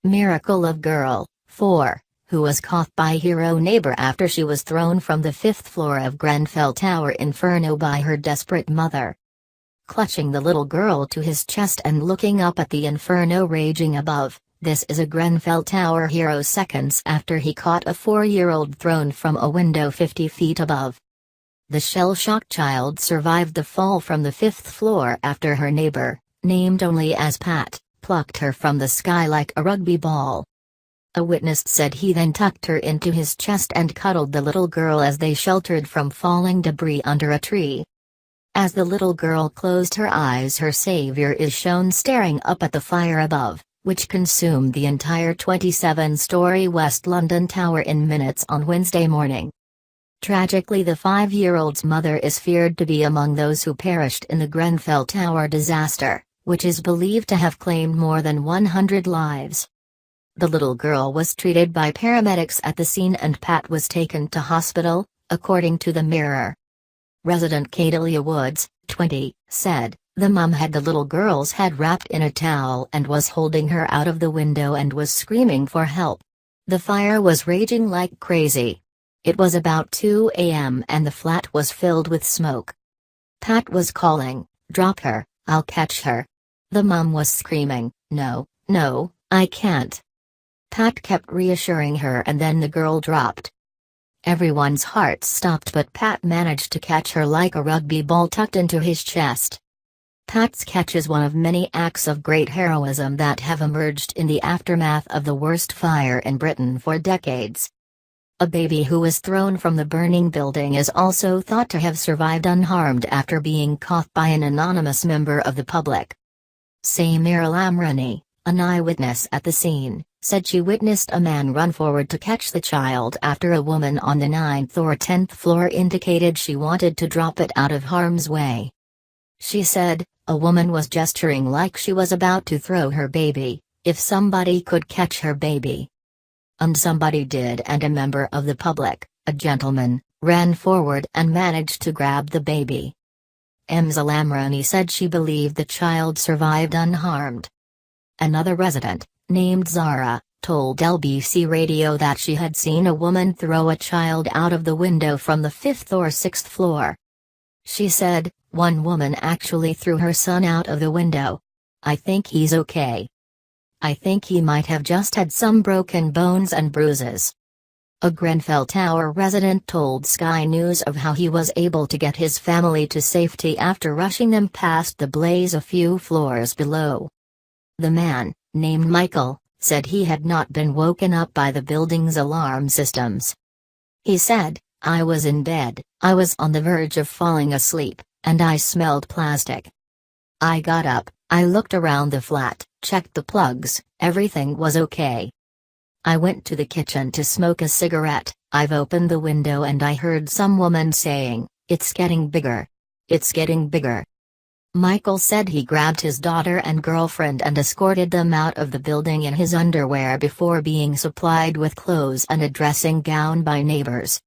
Miracle of girl, 4, who was caught by hero neighbor after she was thrown from the 5th floor of Grenfell Tower inferno by her desperate mother. Clutching the little girl to his chest and looking up at the inferno raging above, this is a Grenfell Tower hero seconds after he caught a 4-year-old thrown from a window 50 feet above. The shell-shocked child survived the fall from the 5th floor after her neighbor, named only as Pat, plucked her from the sky like a rugby ball. A witness said he then tucked her into his chest and cuddled the little girl as they sheltered from falling debris under a tree. As the little girl closed her eyes, her savior is shown staring up at the fire above, which consumed the entire 27-story West London Tower in minutes on Wednesday morning. Tragically, the 5-year-old's mother is feared to be among those who perished in the Grenfell Tower disaster, which is believed to have claimed more than 100 lives. The little girl was treated by paramedics at the scene and Pat was taken to hospital, according to the Mirror. Resident Cadelia Woods, 20, said, "The mum had the little girl's head wrapped in a towel and was holding her out of the window and was screaming for help. The fire was raging like crazy. It was about 2 a.m. and the flat was filled with smoke. Pat was calling, 'Drop her, I'll catch her.' The mum was screaming, 'No, no, I can't.' Pat kept reassuring her and then the girl dropped. Everyone's hearts stopped, but Pat managed to catch her like a rugby ball tucked into his chest." Pat's catch is one of many acts of great heroism that have emerged in the aftermath of the worst fire in Britain for decades. A baby who was thrown from the burning building is also thought to have survived unharmed after being caught by an anonymous member of the public. Samir Lamrani, an eyewitness at the scene, said she witnessed a man run forward to catch the child after a woman on the 9th or 10th floor indicated she wanted to drop it out of harm's way. She said, "A woman was gesturing like she was about to throw her baby, if somebody could catch her baby." And somebody did, and a member of the public, a gentleman, ran forward and managed to grab the baby. Emza Lamrani said she believed the child survived unharmed. Another resident, named Zara, told LBC Radio that she had seen a woman throw a child out of the window from the 5th or 6th floor. She said, "One woman actually threw her son out of the window. I think he's okay. I think he might have just had some broken bones and bruises." A Grenfell Tower resident told Sky News of how he was able to get his family to safety after rushing them past the blaze a few floors below. The man, named Michael, said he had not been woken up by the building's alarm systems. He said, "I was in bed, I was on the verge of falling asleep, and I smelled plastic. I got up, I looked around the flat, checked the plugs, everything was okay. I went to the kitchen to smoke a cigarette, I've opened the window and I heard some woman saying, 'It's getting bigger. It's getting bigger.'" Michael said he grabbed his daughter and girlfriend and escorted them out of the building in his underwear before being supplied with clothes and a dressing gown by neighbors.